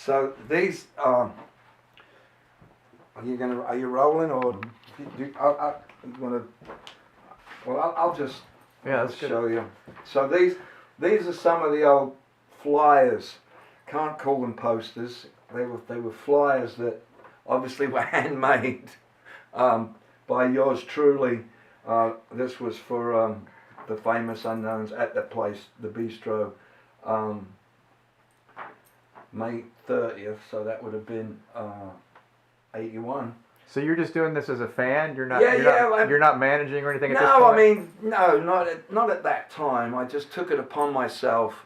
So these are you rolling or I'm gonna well I'll just show you. So these are some of the old flyers. Can't call them posters. They were flyers that obviously were handmade by yours truly. This was for the famous unknowns at the place, the bistro, May 30th. So that would have been 81. So you're just doing this as a fan? You're not. You're not managing or anything at this point? No, not at that time. I just took it upon myself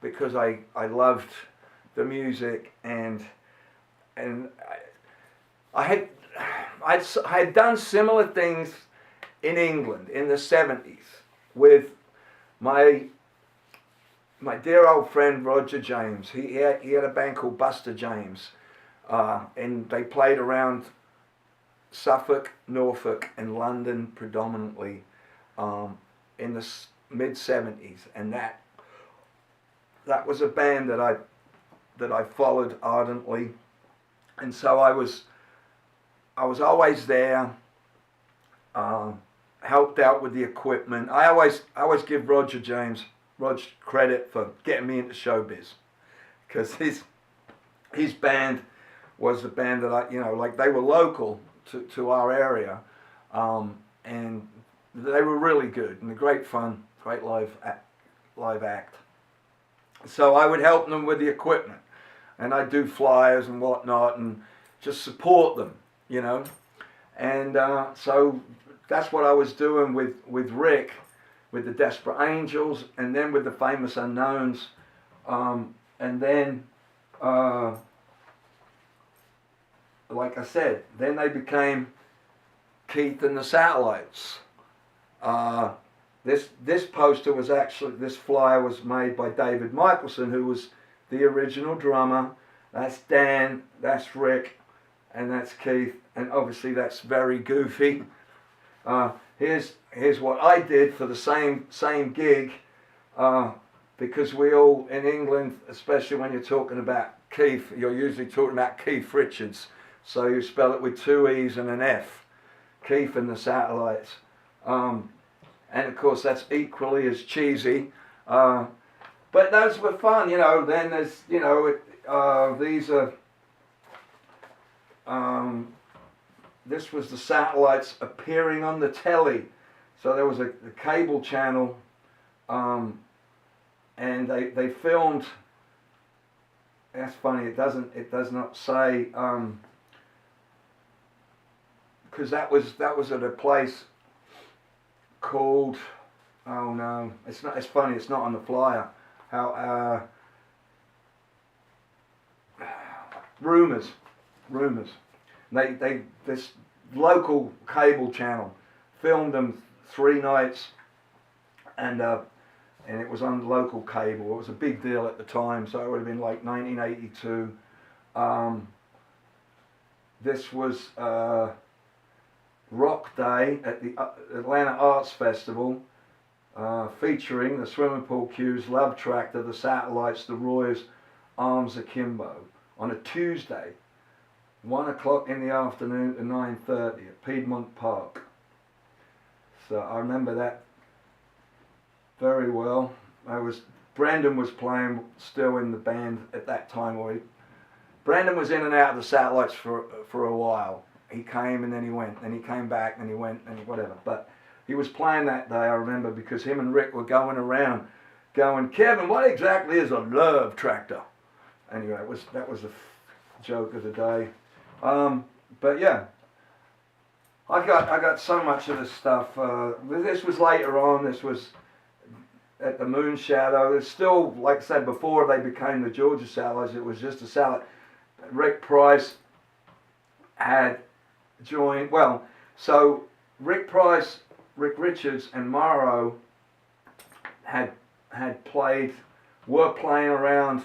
because I loved the music and I had done similar things in England in the 70s with my dear old friend Roger James. He had a band called Buster James, and they played around Suffolk, Norfolk, and London predominantly in the mid 70s, and that was a band that I followed ardently, and so I was always there, helped out with the equipment. I always give Roger credit for getting me into showbiz, because his band was the band that like they were local to our area, and they were really good and great fun, great live act. So I would help them with the equipment, and I'd do flyers and whatnot and just support them, and so that's what I was doing with Rick, with the Desperate Angels, and then with the Famous Unknowns, and then like I said, then they became Keith and the Satellites. This poster was actually, this flyer was made by David Michelson, who was the original drummer. That's Dan, that's Rick, and that's Keith, and obviously that's very goofy. Here's what I did for the same gig, because we all in England, especially when you're talking about Keith, you're usually talking about Keith Richards. So you spell it with 2 E's and an F, Keith and the Satellites. And of course that's equally as cheesy. But those were fun, Then there's, these are, this was the Satellites appearing on the telly. So there was a cable channel, and they filmed. That's funny. It does not say, because that was at a place called, oh no, it's not. It's funny. It's not on the flyer. How rumors. This local cable channel filmed them 3 nights, and it was on local cable. It was a big deal at the time, so it would have been like 1982. This was Rock Day at the Atlanta Arts Festival, featuring the Swimming Pool Q's, Love Tractor, the Satellites, the Royals, Arms Akimbo, on a Tuesday, 1 o'clock in the afternoon to 9:30 at Piedmont Park. So I remember that very well. Brandon was playing still in the band at that time. Brandon was in and out of the Satellites for a while. He came and then he went, and he came back and he went and whatever. But he was playing that day, I remember, because him and Rick were going around going, Kevin, what exactly is a love tractor? Anyway, that was the joke of the day. But yeah, I got so much of this stuff. This was later on. This was at the Moon Shadow. It's still, like I said before, they became the Georgia Satellites. It was just a salad. Rick Price had joined. Well, so Rick Price, Rick Richards, and Morrow were playing around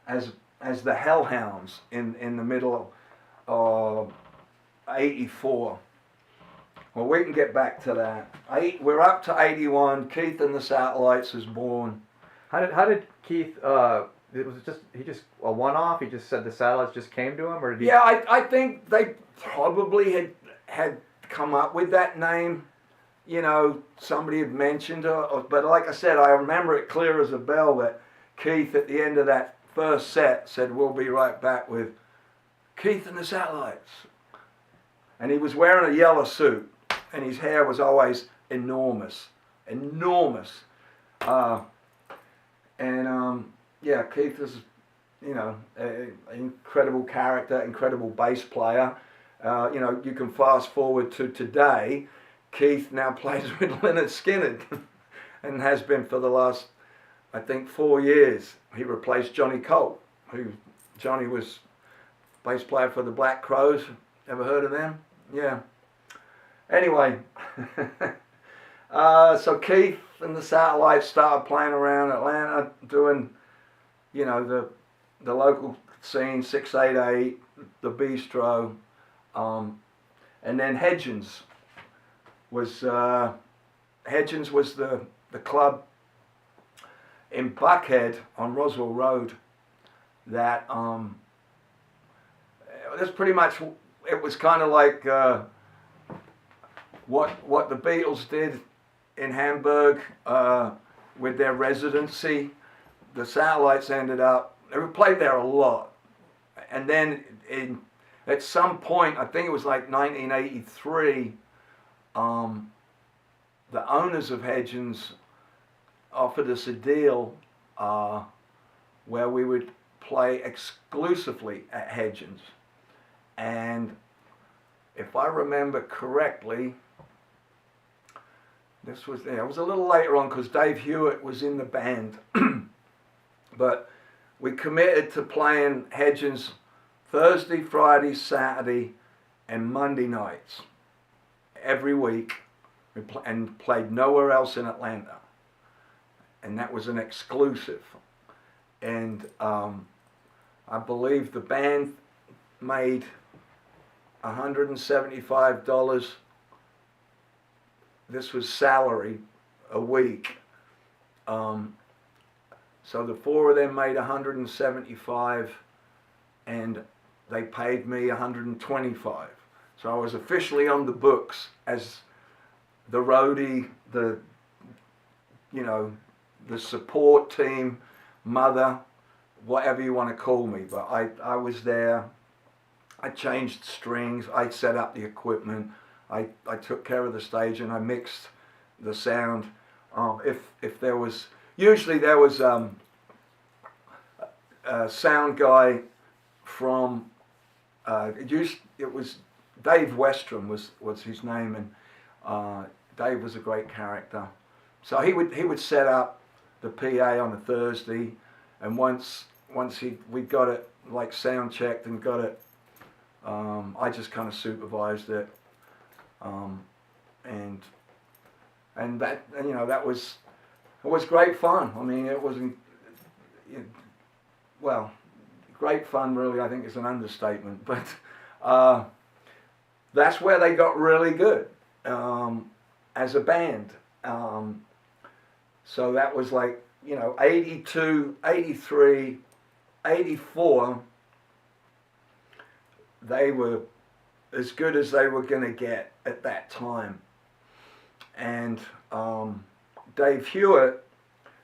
as the Hellhounds in the middle of 84. Well, we can get back to that. We're up to 81. Keith and the Satellites is born. How did Keith it was just he just a one-off. He just said the satellites just came to him, or did he? Yeah, I think they probably had come up with that name. You know, somebody had mentioned it, but like I said, I remember it clear as a bell that Keith at the end of that first set said, "We'll be right back with Keith and the Satellites." And he was wearing a yellow suit, and his hair was always enormous. Yeah, Keith is, you know, an incredible character, incredible bass player. You know, you can fast forward to today. Keith now plays with Lynyrd Skynyrd and has been for the last, I think, 4 years. He replaced Johnny Colt, who Johnny was bass player for the Black Crowes. Ever heard of them? Yeah. Anyway, so Keith and the Satellites started playing around Atlanta, doing, you know, the local scene, 688, the Bistro, and then Hedgens was the club in Buckhead on Roswell Road that that's pretty much, it was kind of like what the Beatles did in Hamburg with their residency. The Satellites ended up, they played there a lot, and then at some point, I think it was like 1983, the owners of Hedgens offered us a deal where we would play exclusively at Hedgens. And if I remember correctly, it was a little later on because Dave Hewitt was in the band. But we committed to playing Hedgens Thursday, Friday, Saturday, and Monday nights every week, and played nowhere else in Atlanta. And that was an exclusive. And I believe the band made $175. This was salary a week. So the four of them made $175, and they paid me $125. So I was officially on the books as the roadie, the support team, mother, whatever you want to call me. But I was there. I changed strings. I set up the equipment. I took care of the stage, and I mixed the sound. If there was, usually there was a sound guy from it was Dave Westrom was his name, and Dave was a great character. So he would set up the PA on a Thursday, and once we got it like sound checked and got it, I just kind of supervised it, and that, you know, it was great fun. I mean, it wasn't, well, great fun really, I think is an understatement, but that's where they got really good as a band. So that was like, 82, 83, 84, they were as good as they were going to get at that time. And Dave Hewitt,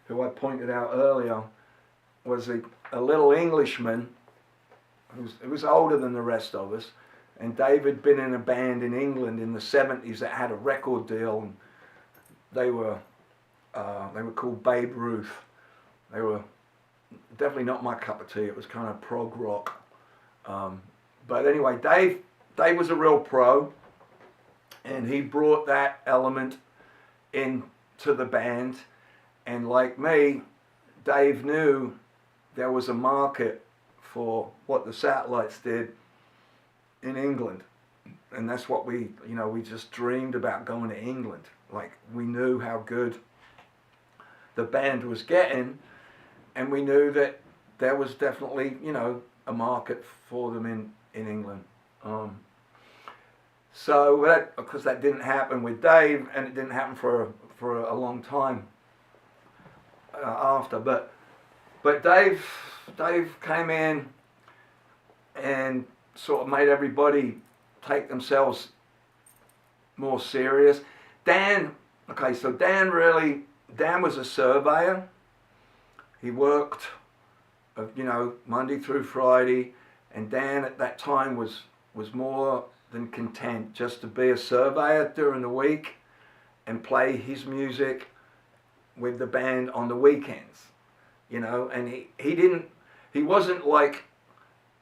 who I pointed out earlier, was a little Englishman who was older than the rest of us. And Dave had been in a band in England in the 70s that had a record deal, and they were called Babe Ruth. They were definitely not my cup of tea. It was kind of prog rock. But anyway, Dave was a real pro, and he brought that element into the band. And like me, Dave knew there was a market for what the Satellites did in England. And that's what we just dreamed about, going to England. Like, we knew how good the band was getting, and we knew that there was definitely, a market for them in England. So because that didn't happen with Dave, and it didn't happen for a long time after. But Dave Dave came in and sort of made everybody take themselves more serious. Dan was a surveyor. He worked, Monday through Friday, and Dan at that time was more than content just to be a surveyor during the week and play his music with the band on the weekends, and he wasn't like,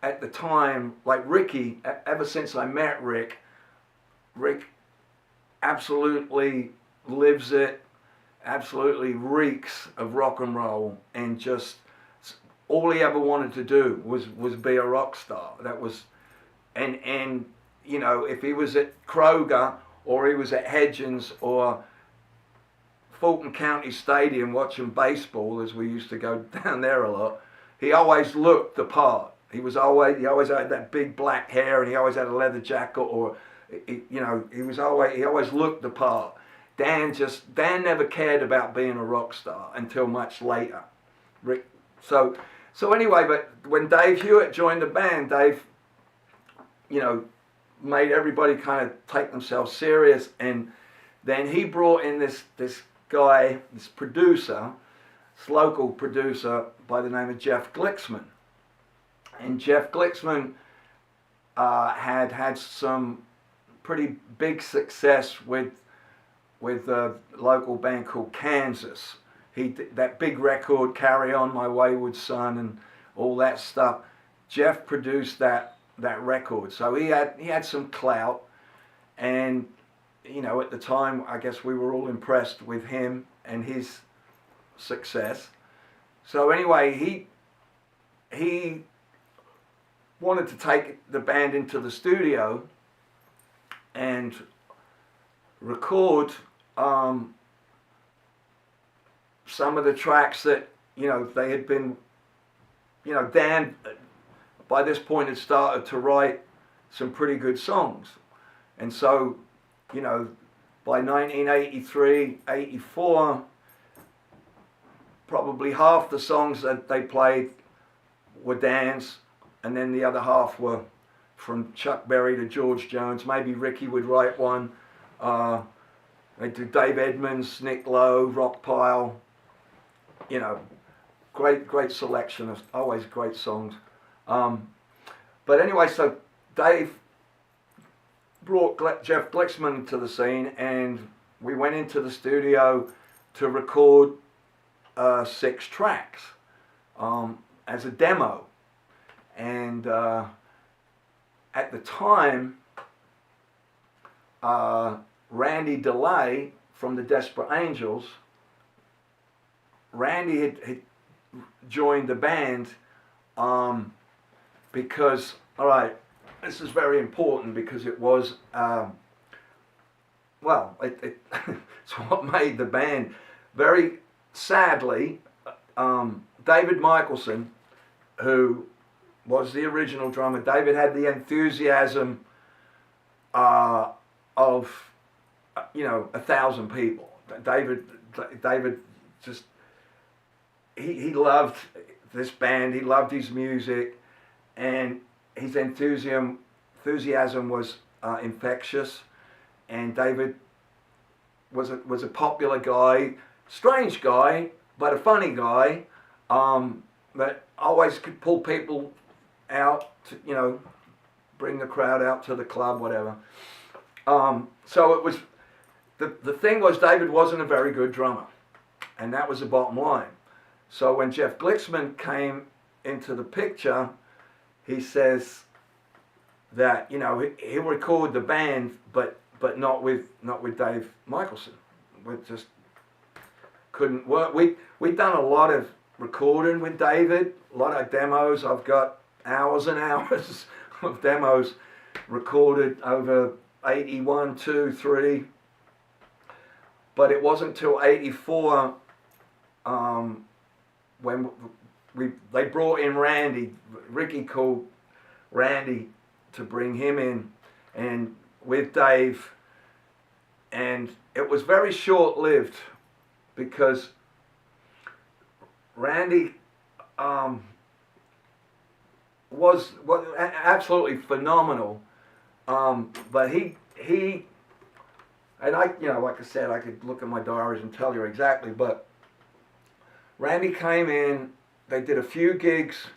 at the time, like Ricky. Ever since I met Rick absolutely lives it, absolutely reeks of rock and roll, and just all he ever wanted to do was be a rock star. That was, and if he was at Kroger or he was at Hedgens or Fulton County Stadium watching baseball, as we used to go down there a lot, he always looked the part. He always had that big black hair, and he always had a leather jacket, or he always looked the part. Dan never cared about being a rock star until much later. Rick, so anyway, but when Dave Hewitt joined the band, Dave, made everybody kind of take themselves serious, and then he brought in this guy, this producer, this local producer by the name of Jeff Glixman. And Jeff Glixman had some pretty big success with a local band called Kansas. That big record, Carry On My Wayward Son, and all that stuff. Jeff produced that record, so he had some clout, and at the time, I guess we were all impressed with him and his success. So anyway, he wanted to take the band into the studio and record some of the tracks that they had been, Dan by this point had started to write some pretty good songs, and so by 1983, 84, probably half the songs that they played were Dan's, and then the other half were from Chuck Berry to George Jones. Maybe Ricky would write one. They do Dave Edmunds, Nick Lowe, Rock Pile. Great selection of always great songs. But anyway, so Dave brought Jeff Glixman to the scene, and we went into the studio to record 6 tracks as a demo. And at the time, Randy DeLay from the Desperate Angels, Randy had joined the band because, all right, this is very important because it was, it's what made the band. Very sadly, David Michelson, who was the original drummer, David had the enthusiasm of 1,000 people. David just, he loved this band, he loved his music, and his enthusiasm was infectious. And David was a popular guy, strange guy, but a funny guy, that always could pull people out to, bring the crowd out to the club, whatever. So it was, the thing was, David wasn't a very good drummer, and that was the bottom line. So when Jeff Glixman came into the picture, he says that he'll record the band, but not with Dave Michelson. We just couldn't work. We'd done a lot of recording with David, a lot of demos. I've got hours and hours of demos recorded over 81, 2, 3. But it wasn't till 84 when they brought in Randy. Ricky called Randy to bring him in, and with Dave, and it was very short-lived because Randy was absolutely phenomenal. But he and I, like I said, I could look at my diaries and tell you exactly. But Randy came in. They did a few gigs,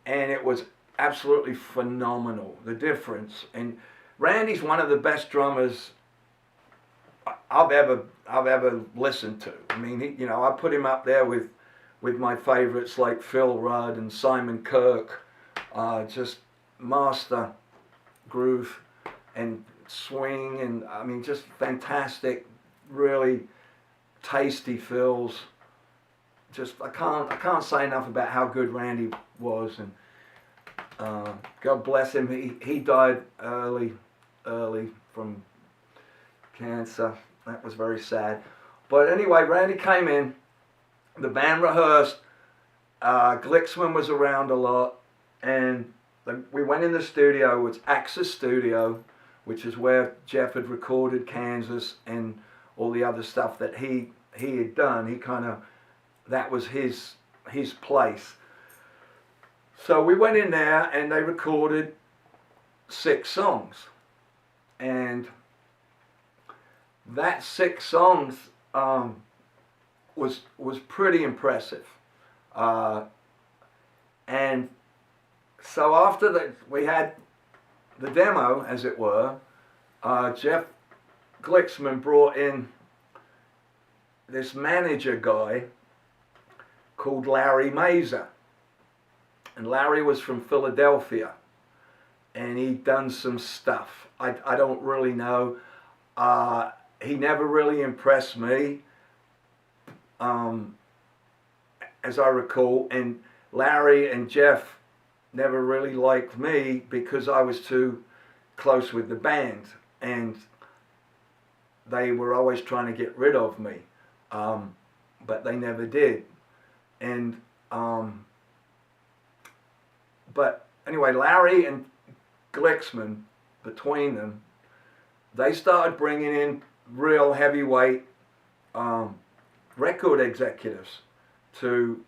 and it was absolutely phenomenal. The difference. And Randy's one of the best drummers I've ever listened to. I mean, I put him up there with my favorites like Phil Rudd and Simon Kirke. Just master groove and swing, and I mean, just fantastic, really tasty fills. Just I can't say enough about how good Randy was, and God bless him. He died early from cancer. That was very sad. But anyway, Randy came in. The band rehearsed. Glicksman was around a lot, and we went in the studio. It's Axis Studio, which is where Jeff had recorded Kansas and all the other stuff that he had done. That was his place. So we went in there and they recorded 6 songs, and that 6 songs was pretty impressive. And so after that, we had the demo, as it were. Jeff Glicksman brought in this manager guy called Larry Mazer. And Larry was from Philadelphia, and he'd done some stuff. I don't really know. He never really impressed me, as I recall. And Larry and Jeff never really liked me because I was too close with the band, and they were always trying to get rid of me, but they never did. And but anyway, Larry and Glicksman, between them, they started bringing in real heavyweight record executives to,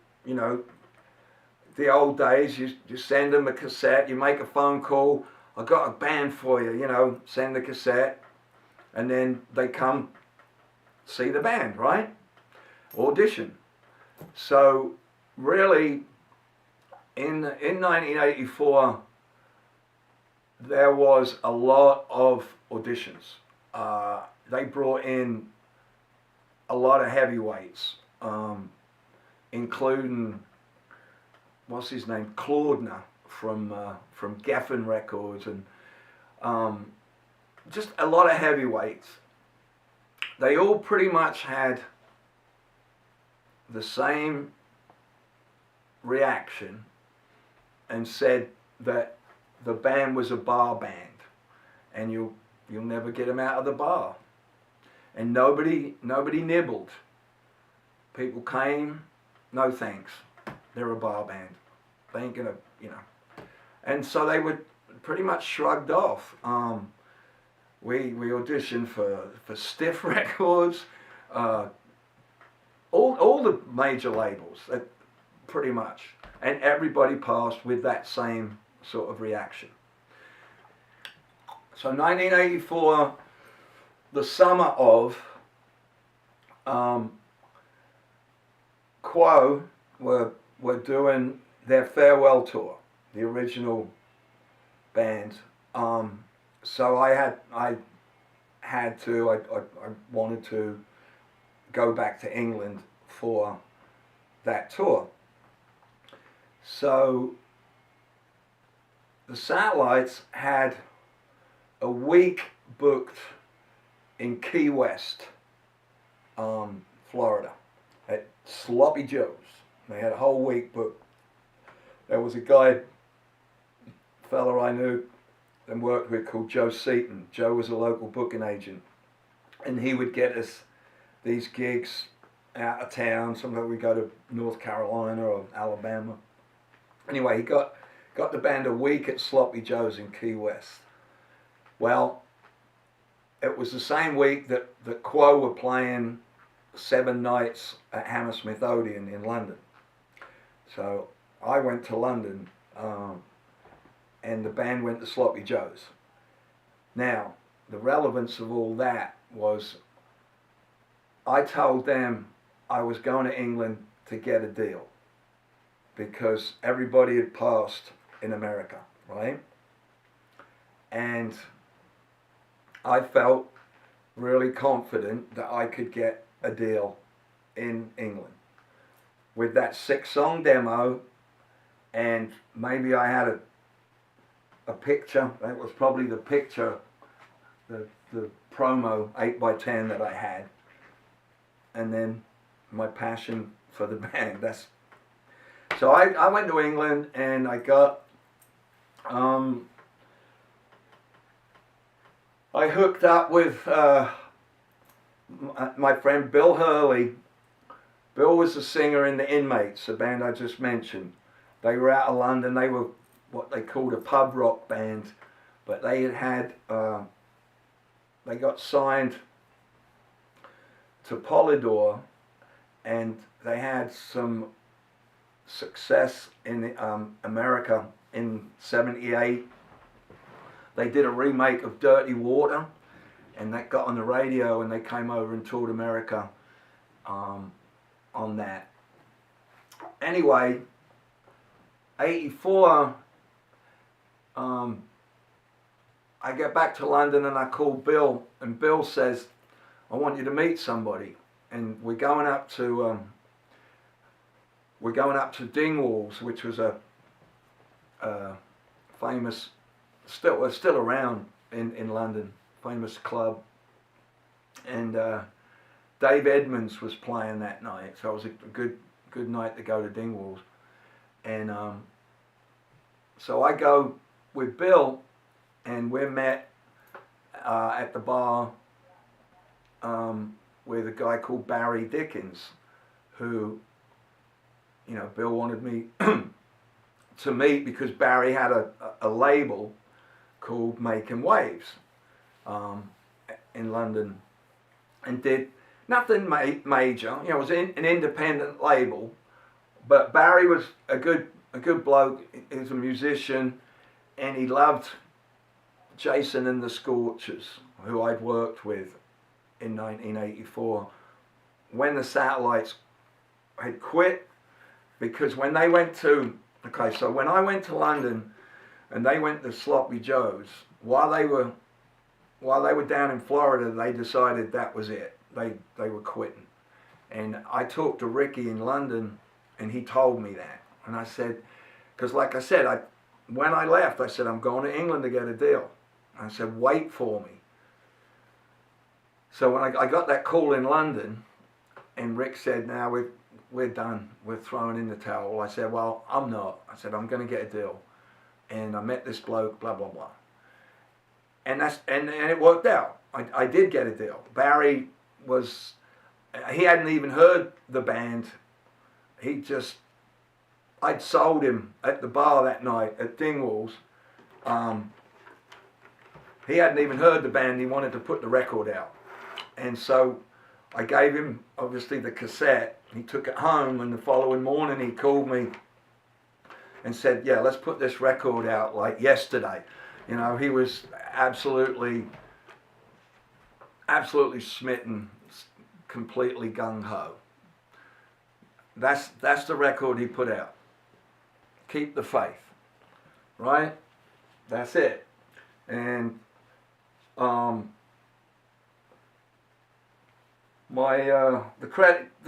the old days. You send them a cassette, you make a phone call, I got a band for you, send the cassette, and then they come see the band, right? Audition. So really, in 1984, there was a lot of auditions. They brought in a lot of heavyweights, including, what's his name, Claudner from Geffen Records, and just a lot of heavyweights. They all pretty much had the same reaction and said that the band was a bar band, and you'll never get them out of the bar. And nobody nibbled. People came, no thanks. They're a bar band. They ain't gonna, And so they were pretty much shrugged off. We auditioned for Stiff Records, all the major labels, pretty much, and everybody passed with that same sort of reaction. So 1984, the summer of, Quo were doing their farewell tour, the original band. So I wanted to go back to England for that tour. So the Satellites had a week booked in Key West, Florida, at Sloppy Joe's. They had a whole week booked. There was a fella I knew and worked with called Joe Seaton. Joe was a local booking agent, and he would get us these gigs out of town. Sometimes we go to North Carolina or Alabama. Anyway, he got the band a week at Sloppy Joe's in Key West. Well, it was the same week that Quo were playing 7 nights at Hammersmith Odeon in London. So I went to London and the band went to Sloppy Joe's. Now, the relevance of all that was I told them I was going to England to get a deal because everybody had passed in America, right? And I felt really confident that I could get a deal in England with that 6-song demo, and maybe I had a picture. That was probably the picture, the promo 8x10 that I had, and then my passion for the band. So I went to England and I got I hooked up with my friend Bill Hurley. Bill was the singer in the Inmates, the band I just mentioned. They were out of London. They were what they called a pub rock band, but they they got signed to Polydor, and they had some success in America in '78. They did a remake of Dirty Water, and that got on the radio, and they came over and toured America on that. Anyway, '84, I get back to London and I call Bill, and Bill says, I want you to meet somebody. And we're going up to Dingwalls, which was a famous, still around in London, famous club. And Dave Edmunds was playing that night, so it was a good night to go to Dingwalls. And so I go with Bill, and we're met at the bar with a guy called Barry Dickens, who, you know, Bill wanted me to meet because Barry had a label called Making Waves in London, and did nothing major. You know, it was an independent label, but Barry was a good bloke. He was a musician, and he loved Jason and the Scorchers, who I'd worked with in 1984 when the Satellites had quit, because when they went to, so when I went to London and they went to Sloppy Joe's, while they were down in Florida, they decided that was it. They were quitting. And I talked to Ricky in London, and he told me that. And I said, because like I said, when I left, I said, I'm going to England to get a deal. I said, wait for me. So when I got that call in London, and Rick said, now we're done. We're throwing in the towel. I said, well, I'm not. I said, I'm going to get a deal. And I met this bloke, blah, blah, blah. And it worked out. I did get a deal. Barry he hadn't even heard the band. I'd sold him at the bar that night at Dingwalls. He hadn't even heard the band. He wanted to put the record out. And so I gave him, obviously, the cassette. He took it home, and the following morning he called me and said, yeah, let's put this record out like yesterday. You know, he was absolutely smitten, completely gung-ho. That's the record he put out. Keep the Faith, right? That's it. And the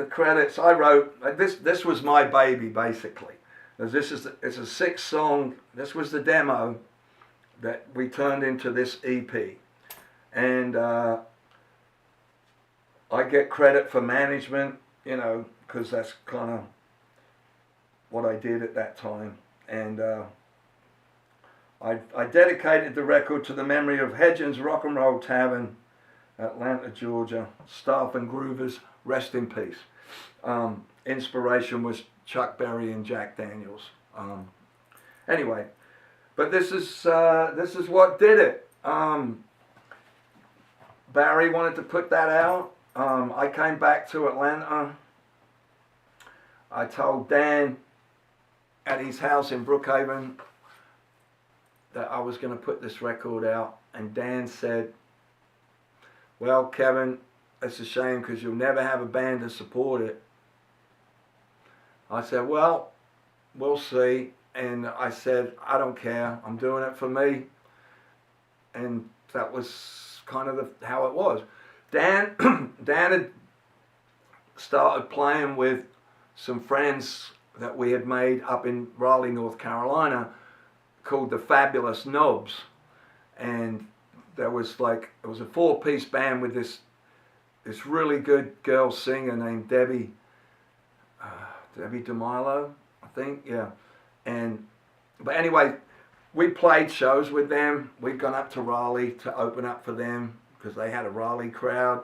credits I wrote. This was my baby, basically. It's a 6-song. This was the demo that we turned into this EP, and I get credit for management, you know, because that's kind of what I did at that time. And I dedicated the record to the memory of Hedgens Rock and Roll Tavern, Atlanta, Georgia. Staff and groovers, rest in peace. Inspiration was Chuck Berry and Jack Daniels. Anyway, but this is what did it. Barry wanted to put that out. I came back to Atlanta. I told Dan at his house in Brookhaven that I was going to put this record out, and Dan said, well, Kevin, it's a shame because you'll never have a band to support it. I said, well, we'll see. And I said, I don't care. I'm doing it for me. And that was kind of how it was. Dan had started playing with some friends that we had made up in Raleigh, North Carolina, called the Fabulous Knobs. And there was like, it was a 4-piece band with this really good girl singer named Debbie DeMilo, I think, yeah. But anyway, we played shows with them. We'd gone up to Raleigh to open up for them because they had a Raleigh crowd.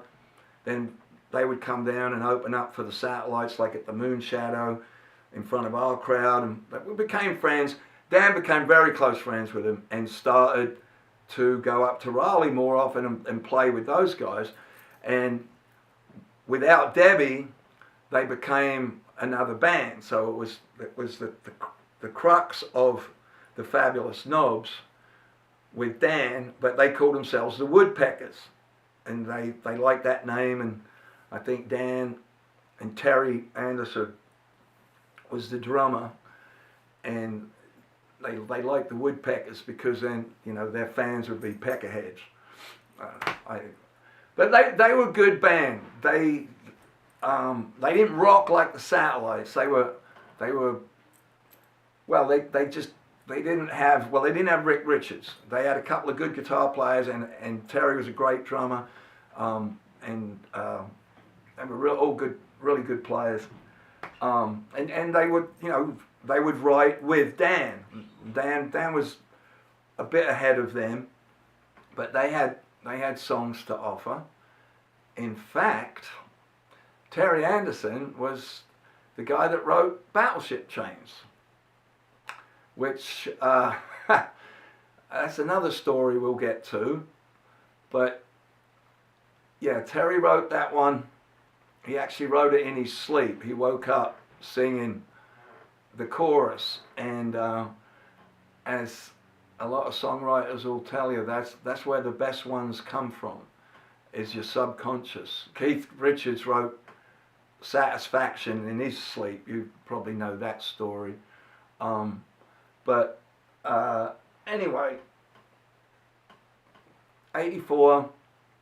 Then they would come down and open up for the Satellites, like at the Moon Shadow, in front of our crowd, and we became friends. Dan became very close friends with him and started to go up to Raleigh more often and play with those guys. And without Debbie, they became another band. So it was the crux of the Fabulous Knobs with Dan, but they called themselves the Woodpeckers, and they liked that name. And I think Dan and Terry Anderson was the drummer, and they liked the Woodpeckers because then, you know, their fans would be peckerheads. But they were a good band. They didn't rock like the Satellites. They didn't have Rick Richards. They had a couple of good guitar players, and Terry was a great drummer, and they were really good players. And they would, you know, they would write with Dan. Dan was a bit ahead of them, but they had songs to offer. In fact, Terry Anderson was the guy that wrote Battleship Chains, which that's another story we'll get to. But yeah, Terry wrote that one. He actually wrote it in his sleep. He woke up singing the chorus, and as a lot of songwriters will tell you, that's where the best ones come from, is your subconscious. Keith Richards wrote Satisfaction in his sleep. You probably know that story. But anyway, 84,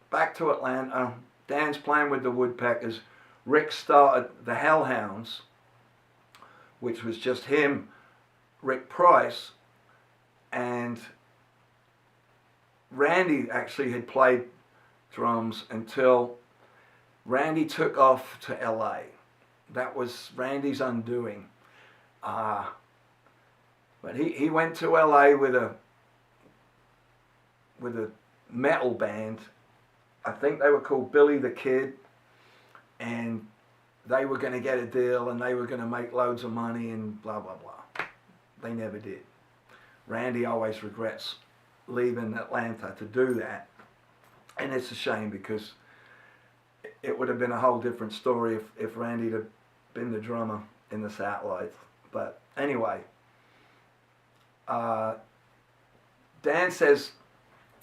back to Atlanta. Dan's playing with the Woodpeckers. Rick started the Hellhounds, which was just him, Rick Price, and Randy actually had played drums until Randy took off to LA. That was Randy's undoing. But he went to LA with a metal band. I think they were called Billy the Kid, and they were going to get a deal and they were going to make loads of money and blah, blah, blah. They never did. Randy always regrets leaving Atlanta to do that. And it's a shame because it would have been a whole different story if Randy had been the drummer in the Satellites. But anyway, Dan says,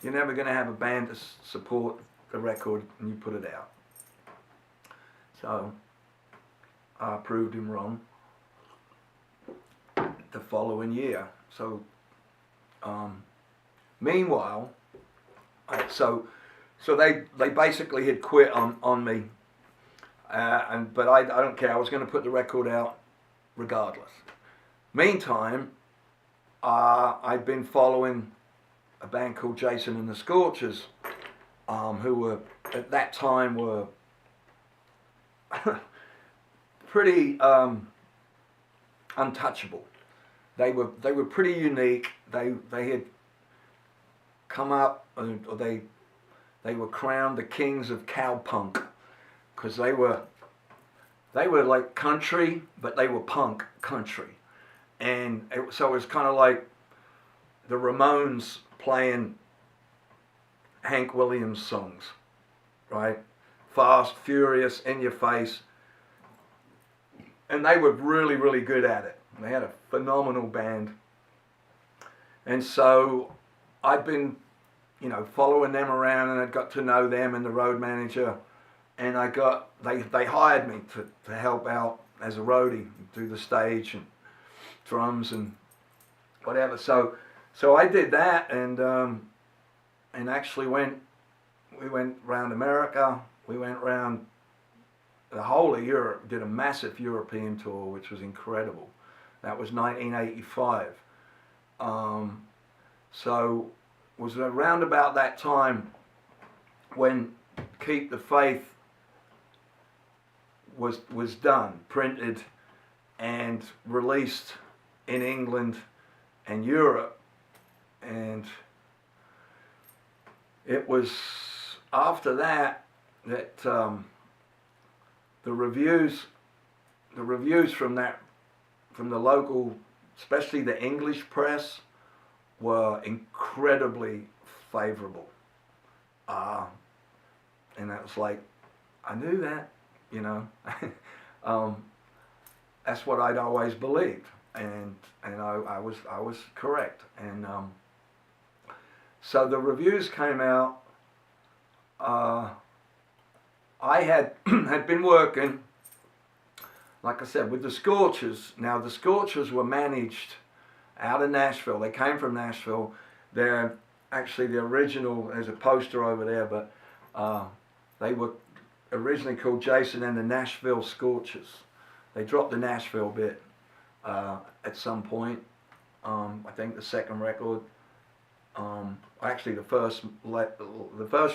you're never going to have a band to support the record, and you put it out. So I proved him wrong the following year. So meanwhile, so they basically had quit on me, but I don't care. I was going to put the record out regardless. Meantime, I'd been following a band called Jason and the Scorchers, who were at that time were pretty untouchable. They were pretty unique. They had come up, or they were crowned the kings of cowpunk, because they were like country, but they were punk country, and so it was kind of like the Ramones playing Hank Williams songs, right? Fast, furious, in your face. And they were really, really good at it. They had a phenomenal band. And so I'd been, following them around, and I'd got to know them and the road manager, and they hired me to help out as a roadie, do the stage and drums and whatever. So I did that, and actually we went around America. We went around the whole of Europe, did a massive European tour, which was incredible. That was 1985. So it was around about that time when Keep the Faith was done, printed and released in England and Europe. And it was after that the reviews from the local, especially the English press, were incredibly favorable. And that was like, I knew that, that's what I'd always believed, and I was correct. And so the reviews came out. I had been working, like I said, with the Scorchers. Now the Scorchers were managed out of Nashville. They came from Nashville. They're actually the original. There's a poster over there, but they were originally called Jason and the Nashville Scorchers. They dropped the Nashville bit at some point. I think the second record, actually the first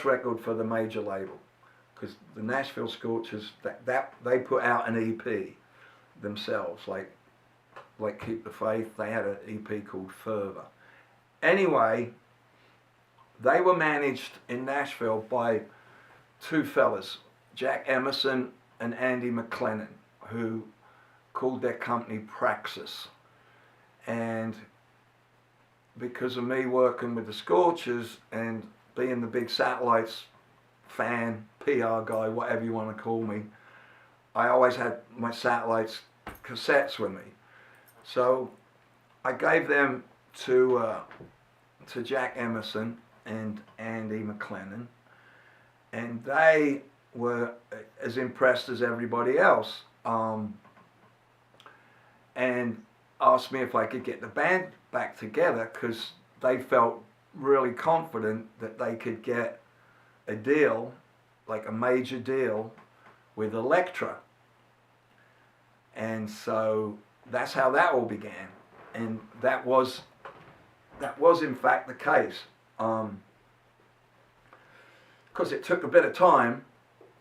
record for the major label, because the Nashville Scorchers, that they put out an EP themselves, like Keep the Faith. They had an EP called Fervor. Anyway, they were managed in Nashville by two fellas, Jack Emerson and Andy McLennan, who called their company Praxis. And because of me working with the Scorchers and being the big Satellites fan, PR guy, whatever you want to call me, I always had my Satellites cassettes with me. So I gave them to Jack Emerson and Andy McLennan, and they were as impressed as everybody else, and asked me if I could get the band back together, because they felt really confident that they could get a deal, like a major deal, with Elektra. And so that's how that all began, and that was in fact the case. Because it took a bit of time,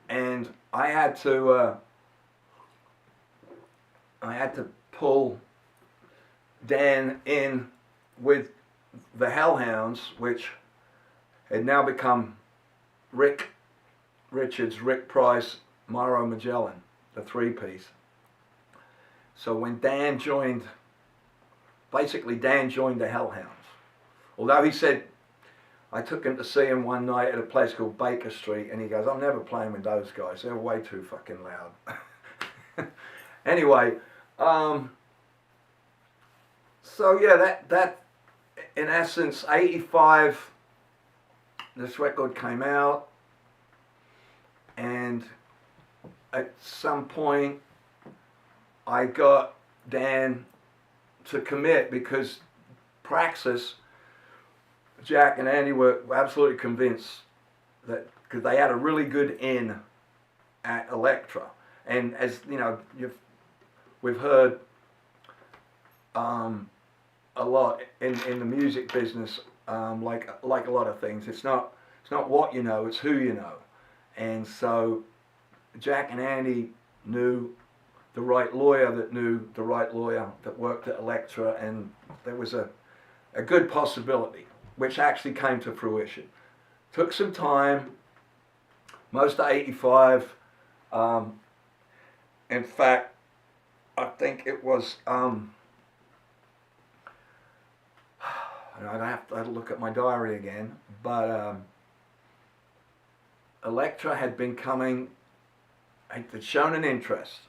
and I had to pull Dan in with the Hellhounds, which had now become Rick Richards, Rick Price, Mauro Magellan, the three-piece. So when Dan joined the Hellhounds. Although he said, I took him to see him one night at a place called Baker Street, and he goes, I'm never playing with those guys. They're way too fucking loud. Anyway, so yeah, that in essence, 85, this record came out, and at some point I got Dan to commit, because Praxis, Jack and Andy were absolutely convinced that, because they had a really good in at Elektra, and as you know, we've heard a lot in the music business, like a lot of things, it's not what you know, it's who you know. And so Jack and Andy knew the right lawyer that knew the right lawyer that worked at Elektra, and there was a good possibility, which actually came to fruition. Took some time, most of 85. In fact, I think it was, I'd have to look at my diary again, but Elektra had been coming, had shown an interest.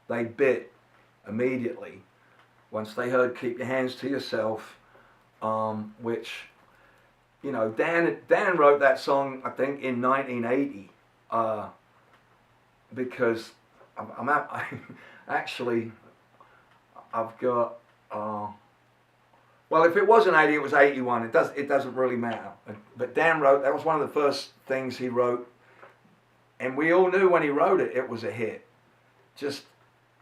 They bit immediately once they heard "Keep Your Hands to Yourself," which, you know, Dan wrote that song, I think, in 1980, because actually, I've got, well, if it wasn't 80, it was 81. It doesn't really matter. But Dan wrote, that was one of the first things he wrote, and we all knew when he wrote it, it was a hit. Just,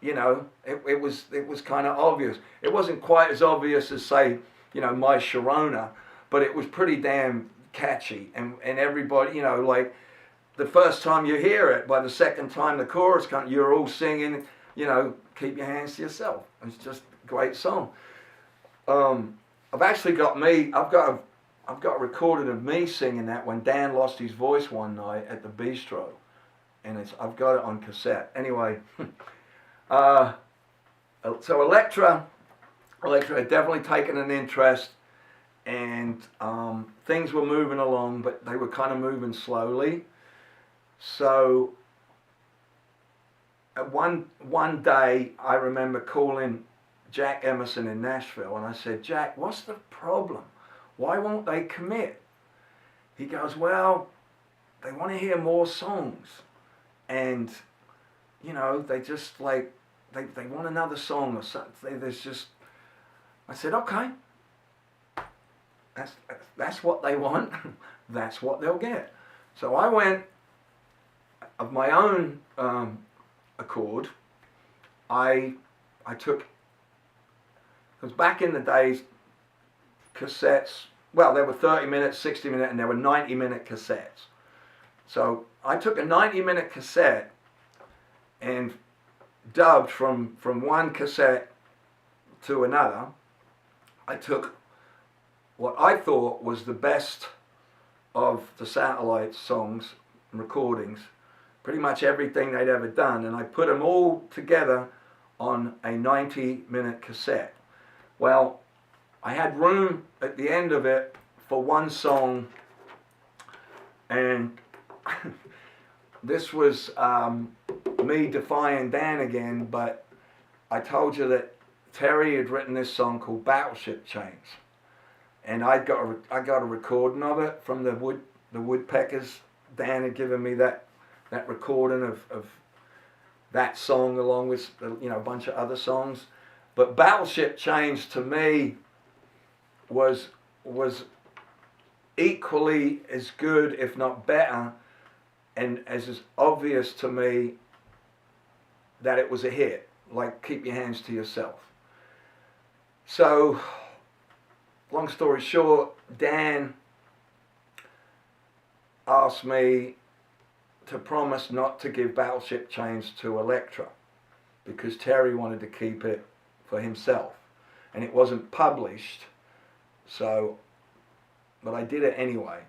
you know, it was kind of obvious. It wasn't quite as obvious as, say, you know, My Sharona, but it was pretty damn catchy, and everybody, you know, like, the first time you hear it, by the second time the chorus comes, you're all singing, you know, "Keep Your Hands to Yourself." It's just a great song. I've actually got a recording of me singing that when Dan lost his voice one night at the bistro, and I've got it on cassette. Anyway, so Elektra had definitely taken an interest, and things were moving along, but they were kind of moving slowly. So one day I remember calling Jack Emerson in Nashville, and I said, "Jack, what's the problem? Why won't they commit?" He goes, "Well, they want to hear more songs, and, you know, they just like, they want another song or something. There's just," I said, "Okay, that's what they want. That's what they'll get." So I went, of my own accord, I took, because back in the days, cassettes, well, there were 30-minute, 60-minute, and there were 90-minute cassettes. So I took a 90-minute cassette and dubbed from one cassette to another. I took what I thought was the best of the Satellite songs and recordings, pretty much everything they'd ever done, and I put them all together on a 90-minute cassette. Well, I had room at the end of it for one song, and this was me defying Dan again, but I told you that Terry had written this song called "Battleship Chains," and I got a recording of it from the Woodpeckers. Dan had given me that recording of that song, along with, you know, a bunch of other songs. But "Battleship Chains" to me was equally as good, if not better, and as obvious to me that it was a hit, like "Keep Your Hands to Yourself." So, long story short, Dan asked me to promise not to give "Battleship Chains" to Elektra, because Terry wanted to keep it for himself, and it wasn't published. So, but I did it anyway.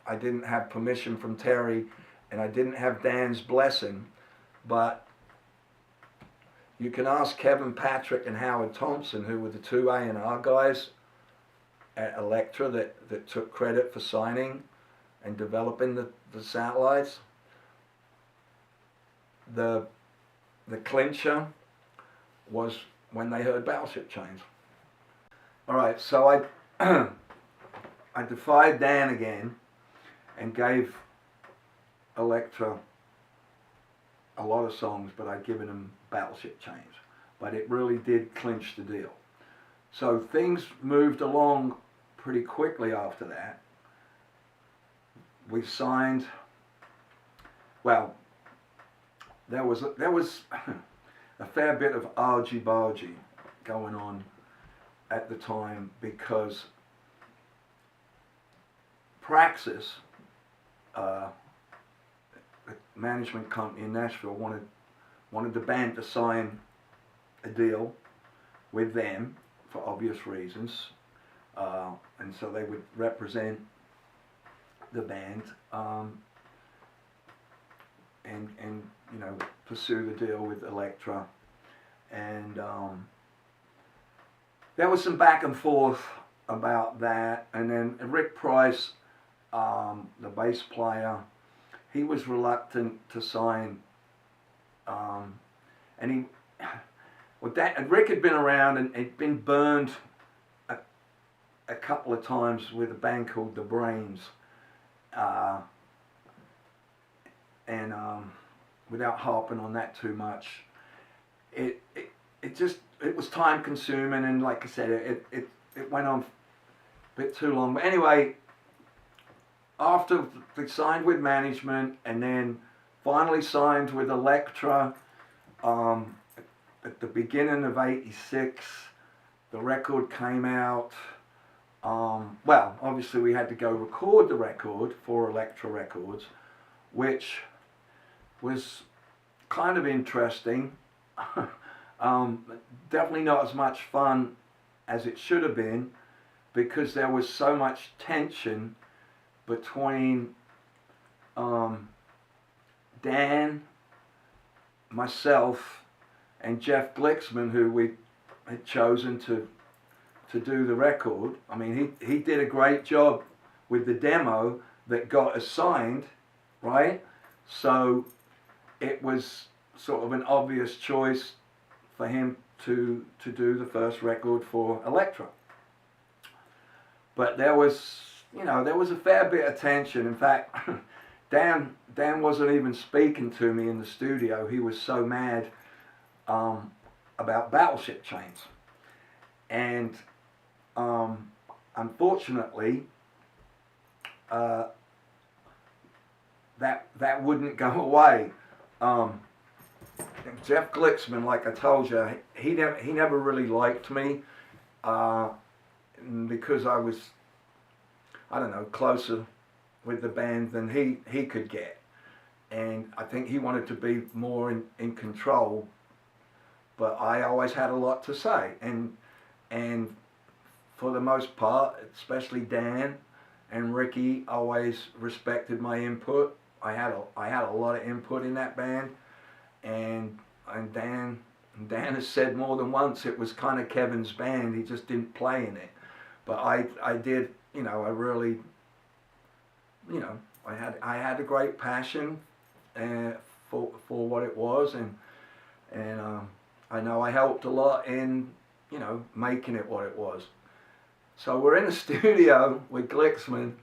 I didn't have permission from Terry, and I didn't have Dan's blessing, but you can ask Kevin Patrick and Howard Thompson, who were the two A&R guys at Elektra that took credit for signing and developing the Satellites. The clincher was when they heard "Battleship Chains." All right, so I defied Dan again and gave Elektra a lot of songs, but I'd given him "Battleship Chains." But it really did clinch the deal. So things moved along pretty quickly after that. We signed, well, there was a fair bit of argy-bargy going on at the time, because Praxis, a management company in Nashville, wanted the band to sign a deal with them for obvious reasons, and so they would represent the band and you know, pursue the deal with Elektra. And there was some back and forth about that, and then Rick Price, the bass player, he was reluctant to sign, and Well, and Rick had been around and had been burned a couple of times with a band called The Brains. And without harping on that too much, it was time consuming, and like I said, it went on a bit too long. But anyway, after they signed with management and then finally signed with Elektra, at the beginning of '86, the record came out. Well, obviously we had to go record the record for Elektra Records, which was kind of interesting. Definitely not as much fun as it should have been, because there was so much tension between Dan, myself, and Jeff Glixman, who we had chosen to do the record. I mean, he did a great job with the demo that got us signed, right? So it was sort of an obvious choice for him to do the first record for Elektra. But there was a fair bit of tension. In fact, Dan wasn't even speaking to me in the studio. He was so mad about Battleship Chains. And unfortunately, that wouldn't go away. Jeff Glixman, like I told you, he never really liked me because I was, I don't know, closer with the band than he could get. And I think he wanted to be more in control, but I always had a lot to say. And for the most part, especially Dan and Ricky, always respected my input. I had a lot of input in that band, and Dan has said more than once it was kind of Kevin's band. He just didn't play in it, but I did. I really, I had a great passion for what it was, and I know I helped a lot in making it what it was. So we're in the studio with Glixman,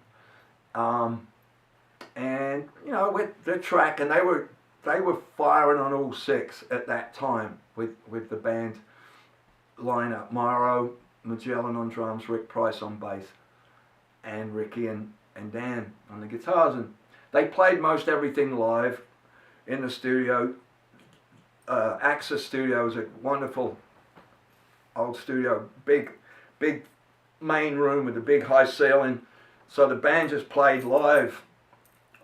and with the track, and they were firing on all six at that time with the band lineup. Mauro Magellan on drums, Rick Price on bass, and Ricky and Dan on the guitars. And they played most everything live in the studio. Access Studio is a wonderful old studio, big main room with a big high ceiling. So the band just played live,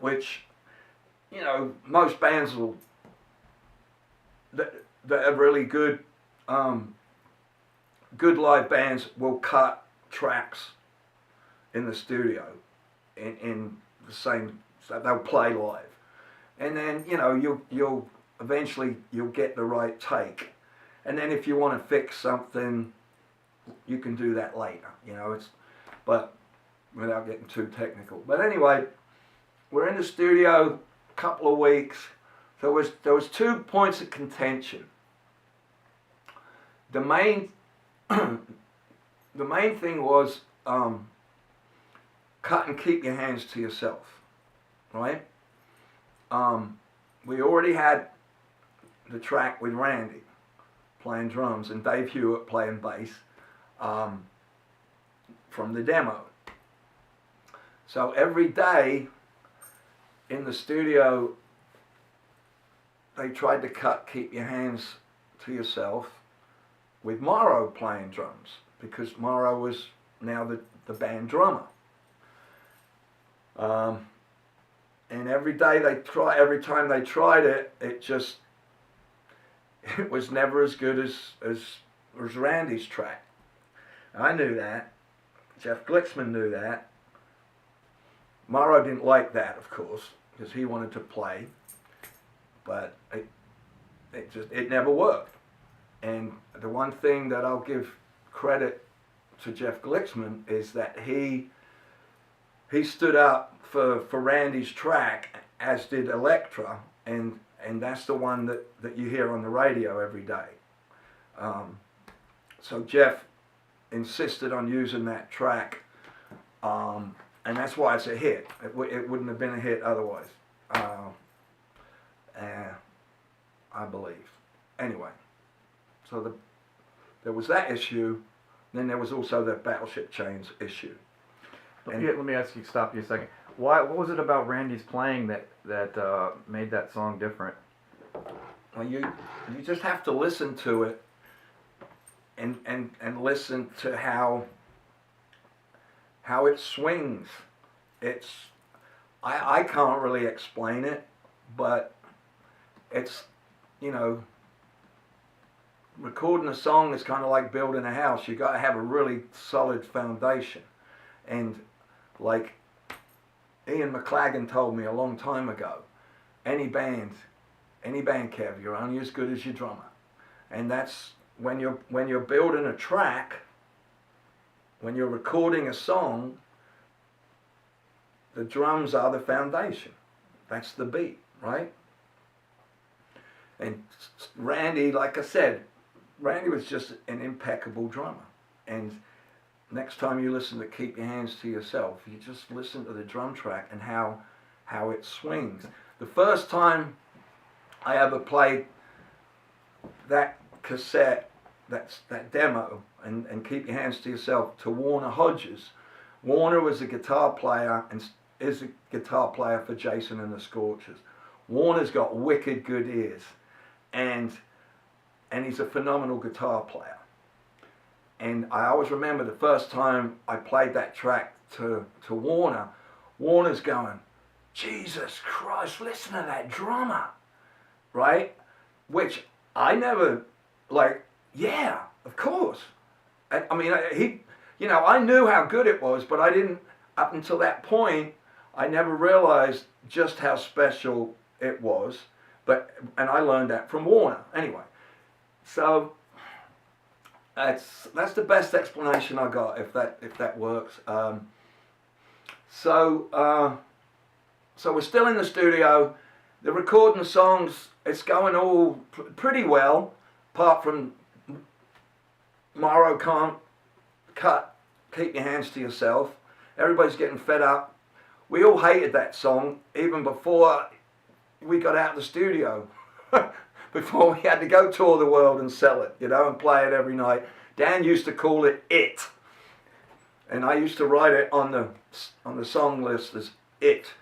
which most bands that are really good live bands will cut tracks in the studio in the same, so they'll play live, and then you'll eventually get the right take, and then if you want to fix something, you can do that later. But without getting too technical. But anyway, we're in the studio a couple of weeks. There was 2 points of contention. The main thing was cut and keep your hands to yourself, right? We already had the track with Randy playing drums and Dave Hewitt playing bass from the demo. So every day in the studio, they tried to cut Keep Your Hands to Yourself with Mauro playing drums, because Mauro was now the band drummer. And every time they tried it, it was never as good as Randy's track. I knew that. Jeff Glixman knew that. Mauro didn't like that, of course, because he wanted to play, but it never worked. And the one thing that I'll give credit to Jeff Glixman is that he stood up for Randy's track, as did Elektra, and that's the one that you hear on the radio every day. So Jeff insisted on using that track, and that's why it's a hit. It wouldn't have been a hit otherwise, I believe. Anyway, so there was that issue. Then there was also the Battleship Chains issue. Let me stop you a second. What was it about Randy's playing that made that song different? Well, you just have to listen to it and listen to how it swings. I can't really explain it, but it's, recording a song is kind of like building a house. You got to have a really solid foundation. And like Ian McLagan told me a long time ago, any band, Kev, you're only as good as your drummer. And that's when you're building a track, when you're recording a song, the drums are the foundation. That's the beat, right? And Randy, like I said, Randy was just an impeccable drummer. And next time you listen to Keep Your Hands to Yourself, you just listen to the drum track and how it swings. The first time I ever played that cassette, that demo, and Keep Your Hands to Yourself to Warner Hodges. Warner was a guitar player and is a guitar player for Jason and the Scorchers. Warner's got wicked good ears, and he's a phenomenal guitar player. And I always remember the first time I played that track to Warner, Warner's going, Jesus Christ, listen to that drummer, right? Which I never, yeah, of course. I mean, I knew how good it was, but I didn't, up until that point, I never realized just how special it was. And I learned that from Warner, anyway. So that's the best explanation I got, if that works. So we're still in the studio. They're recording the songs. It's going all pretty well, apart from Morrow can't cut Keep Your Hands to Yourself. Everybody's getting fed up. We all hated that song even before we got out of the studio. Before we had to go tour the world and sell it, and play it every night. Dan used to call it It. And I used to write it on the song list as It.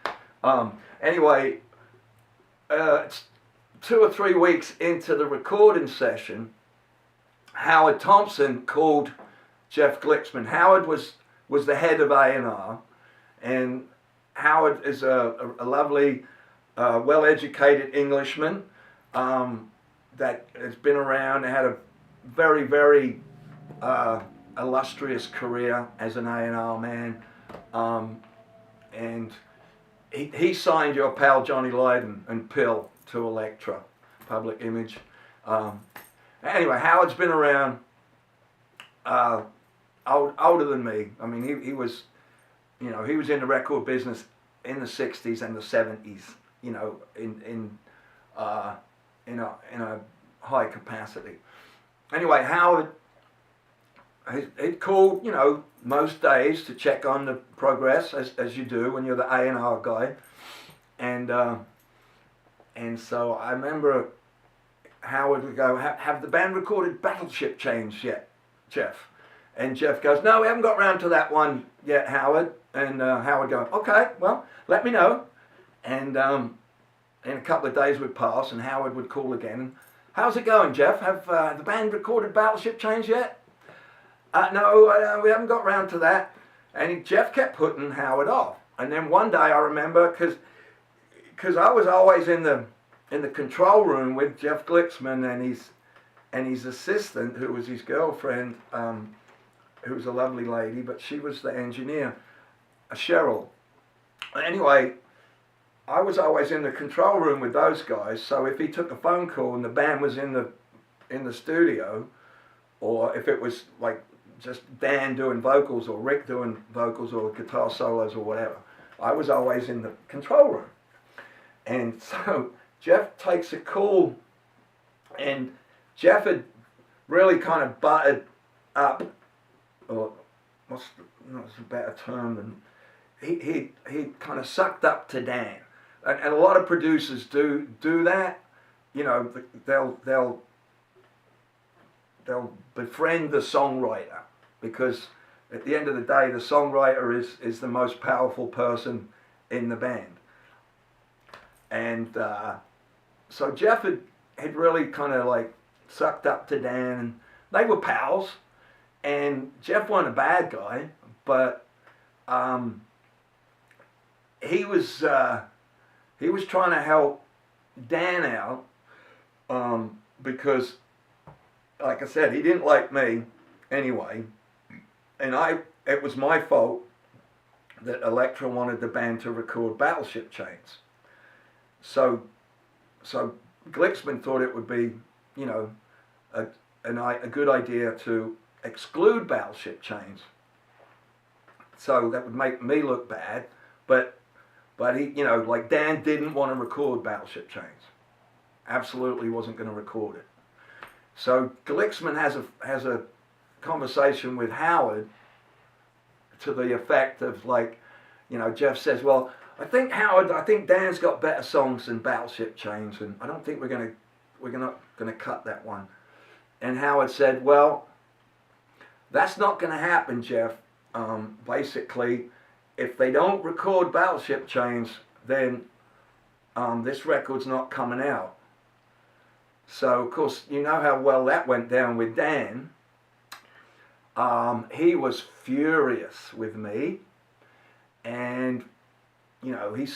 Anyway, it's 2 or 3 weeks into the recording session, Howard Thompson called Jeff Glicksman. Howard was the head of A&R, and Howard is a lovely, well-educated Englishman that has been around and had a very, very illustrious career as an A&R man. And he signed your pal Johnny Lydon and Pill to Elektra, Public Image. Anyway, Howard's been around, older than me. I mean, he was, he was in the record business in the 60s and the 70s, in a high capacity. Anyway, Howard, he'd call, most days to check on the progress, as you do when you're the A&R guy. And so I remember Howard would go, have the band recorded Battleship Chains yet, Jeff? And Jeff goes, no, we haven't got round to that one yet, Howard. And Howard goes, okay, well, let me know. And in a couple of days would pass, and Howard would call again. How's it going, Jeff? Have the band recorded Battleship Chains yet? No, we haven't got round to that. And Jeff kept putting Howard off. And then one day I remember, because I was always in the control room with Jeff Glicksman and his assistant, who was his girlfriend, who was a lovely lady, but she was the engineer, Cheryl. Anyway, I was always in the control room with those guys, so if he took a phone call and the band was in the studio, or if it was like just Dan doing vocals or Rick doing vocals or guitar solos or whatever, I was always in the control room. And so Jeff takes a call, and Jeff had really kind of buttered up, or what's a better term than, he kind of sucked up to Dan. And a lot of producers do that. You know, they'll befriend the songwriter, because at the end of the day, the songwriter is the most powerful person in the band. And so Jeff had really kind of like sucked up to Dan, and they were pals. And Jeff wasn't a bad guy, but he was trying to help Dan out, because, like I said, he didn't like me anyway, and it was my fault that Elektra wanted the band to record Battleship Chains. So Glicksman thought it would be, you know, a good idea to exclude Battleship Chains. So that would make me look bad, but he, you know, like Dan didn't want to record Battleship Chains. Absolutely wasn't going to record it. So Glicksman has a conversation with Howard to the effect of, like, you know, Jeff says, well, I think Dan's got better songs than Battleship Chains, and I don't think we're not gonna cut that one. And Howard said, well, that's not gonna happen, Jeff. Basically, if they don't record Battleship Chains, then this record's not coming out. So, of course, you know how well that went down with Dan. He was furious with me, and, you know, he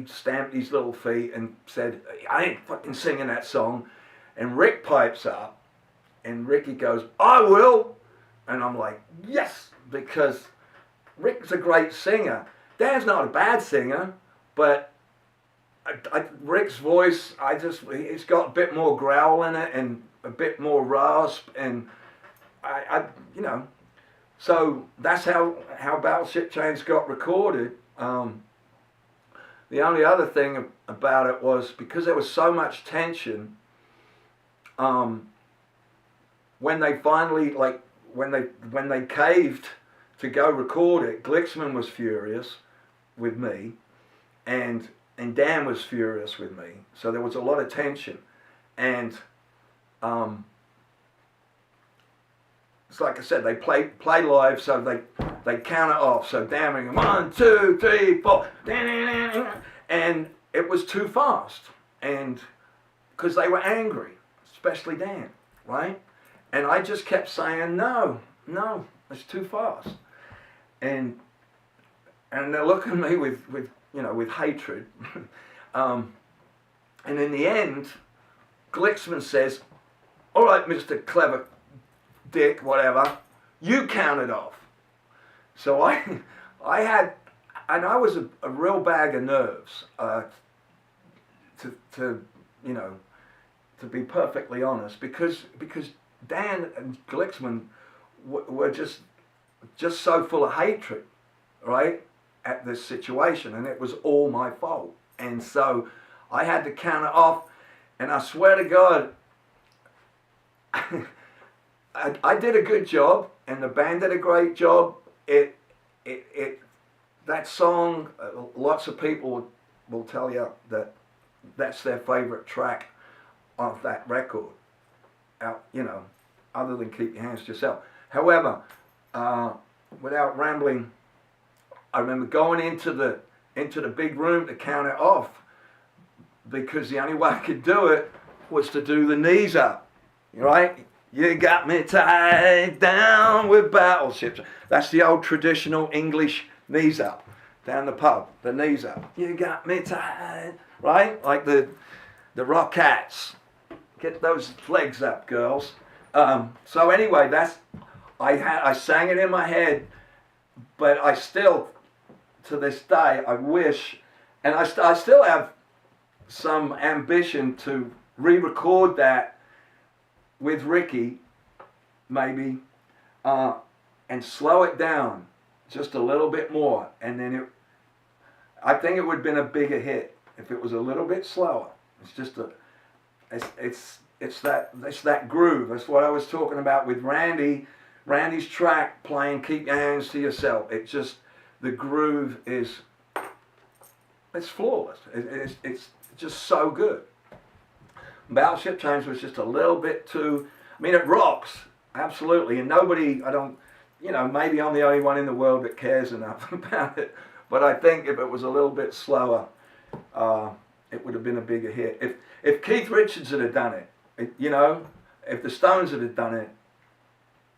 stamped his little feet and said, I ain't fucking singing that song. And Rick pipes up, and Ricky goes, I will. And I'm like, yes, because Rick's a great singer. Dan's not a bad singer, but Rick's voice, it's got a bit more growl in it and a bit more rasp, and you know, so that's how Battleship Chains got recorded. The only other thing about it was, because there was so much tension, when they finally, like, when they caved to go record it, Glicksman was furious with me, and Dan was furious with me. So there was a lot of tension, and it's like I said, they play live, so they count it off. So Dan went 1, 2, 3, 4, and it was too fast, and because they were angry, especially Dan, right? And I just kept saying, no, it's too fast, and they're looking at me with you know, with hatred. And in the end, Glicksman says, all right, Mr. Clever Dick, whatever, you count it off. So I was a real bag of nerves, to you know, to be perfectly honest, because Dan and Glicksman were just so full of hatred, right, at this situation, and it was all my fault. And so I had to count it off, and I swear to God, I did a good job, and the band did a great job. That song, lots of people will tell you that that's their favorite track of that record, you know, other than Keep Your Hands to Yourself. However, without rambling, I remember going into the big room to count it off, because the only way I could do it was to do the knees up, right? You got me tied down with battleships. That's the old traditional English knees up, down the pub, the knees up. You got me tied, right? Like the Rockettes. Get those legs up, girls. So anyway, I sang it in my head, but I still, to this day, I wish, and I still have some ambition to re-record that with Ricky, maybe, and slow it down just a little bit more, and then I think it would have been a bigger hit if it was a little bit slower. It's just it's that groove. That's what I was talking about with Randy. Randy's track playing "Keep Your Hands to Yourself." It just, the groove is, it's flawless. It's just so good. Battleship Chains was just a little bit too. I mean, it rocks absolutely, and nobody. I don't. You know, maybe I'm the only one in the world that cares enough about it. But I think if it was a little bit slower, it would have been a bigger hit. If Keith Richards had done it, you know, if the Stones had done it,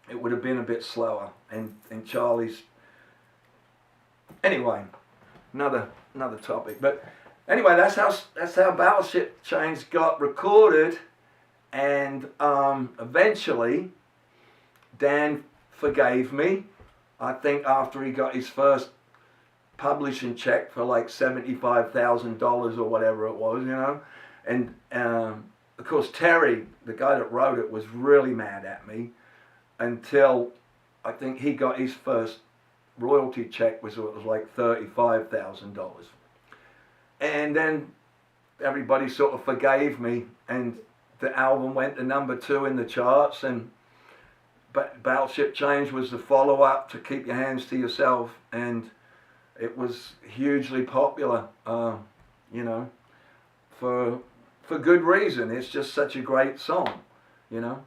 it would have been a bit slower. And Charlie's. Anyway, another topic. But anyway, that's how Battleship Chains got recorded, and eventually, Dan forgave me. I think after he got his first publishing check for like $75,000 or whatever it was, you know, and of course Terry, the guy that wrote it, was really mad at me until I think he got his first royalty check, it was like $35,000, and then everybody sort of forgave me, and the album went to #2 in the charts, and Battleship Chains was the follow-up to Keep Your Hands to Yourself, and it was hugely popular, you know, for good reason. It's just such a great song, you know.